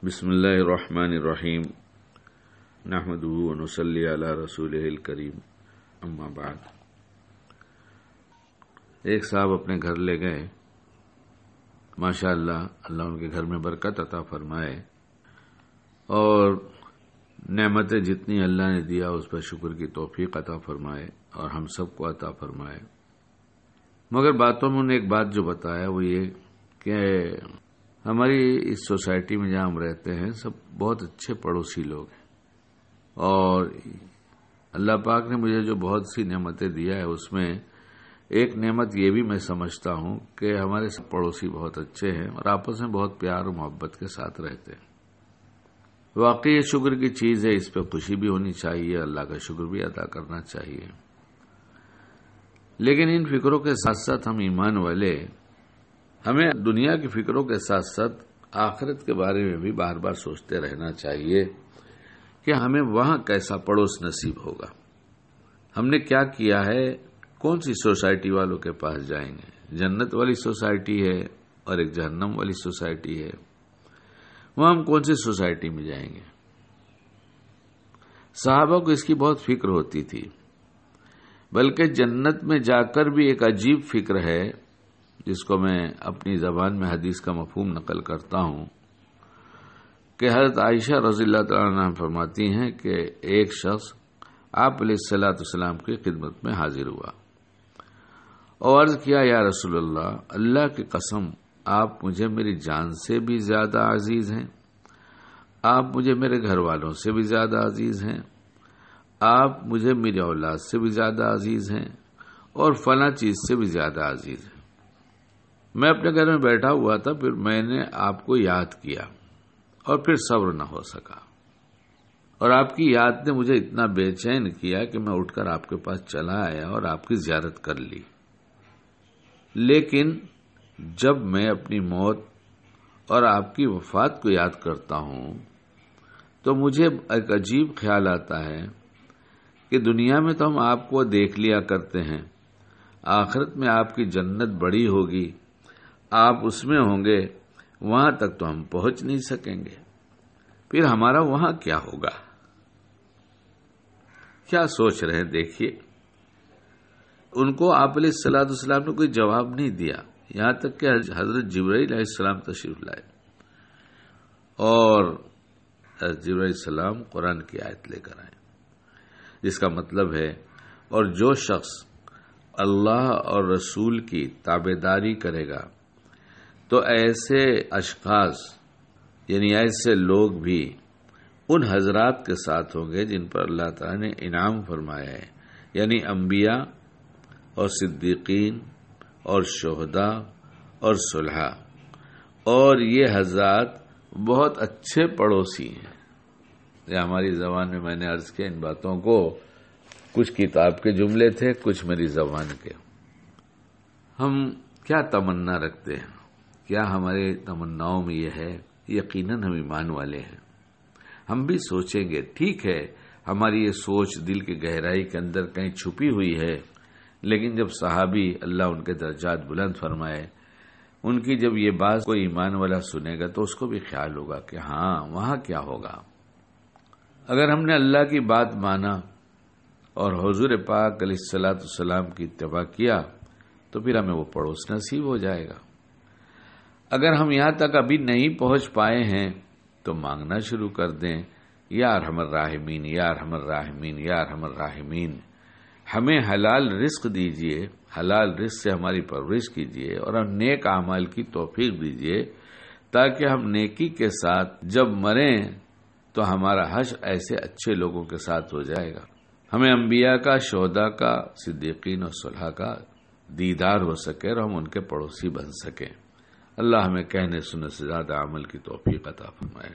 بسم اللہ الرحمن الرحیم نحمدہ ونصلی علی رسولہ الکریم اما بعد۔ ایک صاحب اپنے گھر لے گئے، ماشاءاللہ اللہ ان کے گھر میں برکت عطا فرمائے اور نعمتیں جتنی اللہ نے دیا اس پر شکر کی توفیق عطا فرمائے اور ہم سب کو عطا فرمائے۔ مگر باتوں میں انہیں ایک بات جو بتایا وہ یہ کہ ہماری اس سوسائٹی میں جہاں ہم رہتے ہیں سب بہت اچھے پڑوسی لوگ ہیں، اور اللہ پاک نے مجھے جو بہت سی نعمتیں دیا ہے اس میں ایک نعمت یہ بھی میں سمجھتا ہوں کہ ہمارے سب پڑوسی بہت اچھے ہیں اور آپس میں بہت پیار و محبت کے ساتھ رہتے ہیں۔ واقعی یہ شکر کی چیز ہے، اس پہ خوشی بھی ہونی چاہیے، اللہ کا شکر بھی ادا کرنا چاہیے۔ لیکن ان فکروں کے ساتھ ساتھ ہم ایمان والے ہمیں دنیا کی فکروں کے ساتھ ساتھ آخرت کے بارے میں بھی بار بار سوچتے رہنا چاہیے کہ ہمیں وہاں کیسا پڑوس نصیب ہوگا، ہم نے کیا کیا ہے، کون سی سوسائٹی والوں کے پاس جائیں گے۔ جنت والی سوسائٹی ہے اور ایک جہنم والی سوسائٹی ہے، وہاں ہم کون سی سوسائٹی میں جائیں گے۔ صحابہ کو اس کی بہت فکر ہوتی تھی، بلکہ جنت میں جا کر بھی ایک عجیب فکر ہے جس کو میں اپنی زبان میں حدیث کا مفہوم نقل کرتا ہوں کہ حضرت عائشہ رضی اللہ تعالیٰ عنہا فرماتی ہیں کہ ایک شخص آپ علیہ الصلوۃ والسلام کی خدمت میں حاضر ہوا اور عرض کیا، یا رسول اللہ، اللہ کی قسم آپ مجھے میری جان سے بھی زیادہ عزیز ہیں، آپ مجھے میرے گھر والوں سے بھی زیادہ عزیز ہیں، آپ مجھے میری اولاد سے بھی زیادہ عزیز ہیں اور فلاں چیز سے بھی زیادہ عزیز ہیں۔ میں اپنے گھر میں بیٹھا ہوا تھا، پھر میں نے آپ کو یاد کیا اور پھر صبر نہ ہو سکا، اور آپ کی یاد نے مجھے اتنا بے چین کیا کہ میں اٹھ کر آپ کے پاس چلا آیا اور آپ کی زیارت کر لی۔ لیکن جب میں اپنی موت اور آپ کی وفات کو یاد کرتا ہوں تو مجھے ایک عجیب خیال آتا ہے کہ دنیا میں تو ہم آپ کو دیکھ لیا کرتے ہیں، آخرت میں آپ کی جنت بڑی ہوگی، آپ اس میں ہوں گے، وہاں تک تو ہم پہنچ نہیں سکیں گے، پھر ہمارا وہاں کیا ہوگا۔ کیا سوچ رہے ہیں دیکھیے۔ ان کو آپ علیہ الصلوۃ والسلام نے کوئی جواب نہیں دیا، یہاں تک کہ حضرت جبرائیل علیہ السلام تشریف لائے اور حضرت جبرائیل علیہ السلام قرآن کی آیت لے کر آئے، جس کا مطلب ہے اور جو شخص اللہ اور رسول کی تابعداری کرے گا تو ایسے اشخاص یعنی ایسے لوگ بھی ان حضرات کے ساتھ ہوں گے جن پر اللہ تعالیٰ نے انعام فرمایا ہے، یعنی انبیاء اور صدیقین اور شہداء اور صلحاء، اور یہ حضرات بہت اچھے پڑوسی ہیں۔ یہ ہماری زبان میں نے عرض کیا، ان باتوں کو کچھ کتاب کے جملے تھے، کچھ میری زبان کے۔ ہم کیا تمنا رکھتے ہیں، کیا ہمارے تمناؤں میں یہ ہے؟ یقیناً ہم ایمان والے ہیں، ہم بھی سوچیں گے، ٹھیک ہے ہماری یہ سوچ دل کی گہرائی کے اندر کہیں چھپی ہوئی ہے، لیکن جب صحابی اللہ ان کے درجات بلند فرمائے، ان کی جب یہ بات کوئی ایمان والا سنے گا تو اس کو بھی خیال ہوگا کہ ہاں وہاں کیا ہوگا۔ اگر ہم نے اللہ کی بات مانا اور حضور پاک علیہ الصلوۃ والسلام کی اتباع کیا تو پھر ہمیں وہ پڑوس نصیب ہو جائے گا۔ اگر ہم یہاں تک ابھی نہیں پہنچ پائے ہیں تو مانگنا شروع کر دیں، یا ارحم الراحمین یا ارحم الراحمین یا ارحم الراحمین، ہمیں حلال رزق دیجئے، حلال رزق سے ہماری پرورش کیجئے اور ہم نیک اعمال کی توفیق دیجئے تاکہ ہم نیکی کے ساتھ جب مریں تو ہمارا حشر ایسے اچھے لوگوں کے ساتھ ہو جائے گا، ہمیں انبیاء کا، شہداء کا، صدیقین اور صلحاء کا دیدار ہو سکے اور ہم ان کے پڑوسی بن سکیں۔ اللہ ہمیں کہنے سننے سے زیادہ عمل کی توفیق عطا فرمائے۔